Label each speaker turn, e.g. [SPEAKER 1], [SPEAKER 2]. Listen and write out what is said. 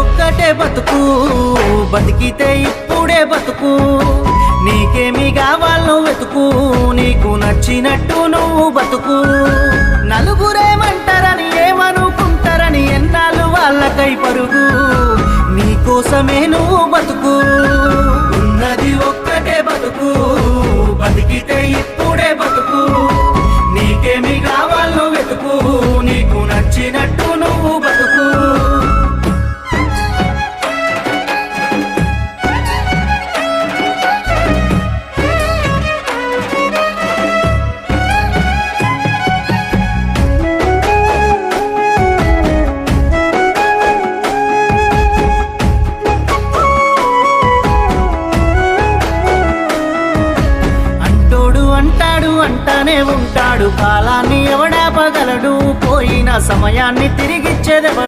[SPEAKER 1] ఒక్కటే బతుకు, బతికితే ఇప్పుడే బతుకు. నీకేమి కావాలో వెతుకు, నీకు నచ్చినట్టు నువ్వు బతుకు. నలుగురేమంటారని ఏమనుకుంటారని ఎన్నాళ్ళు వాళ్ళకై పరుగు. నీకోసమే నువ్వు బతుకు. ఉన్నది ఒక్కటే బతుకు, బతికితే ఇప్పుడే బతుకు. నీకేమి కావాలో వెతుకు, నీకు నచ్చినట్టు నువ్వు బతుకు. అంటానే ఉంటాడు, కాలాన్ని ఎవడాపగలడు, పోయిన సమయాన్ని తిరిగిచ్చేదెవరు?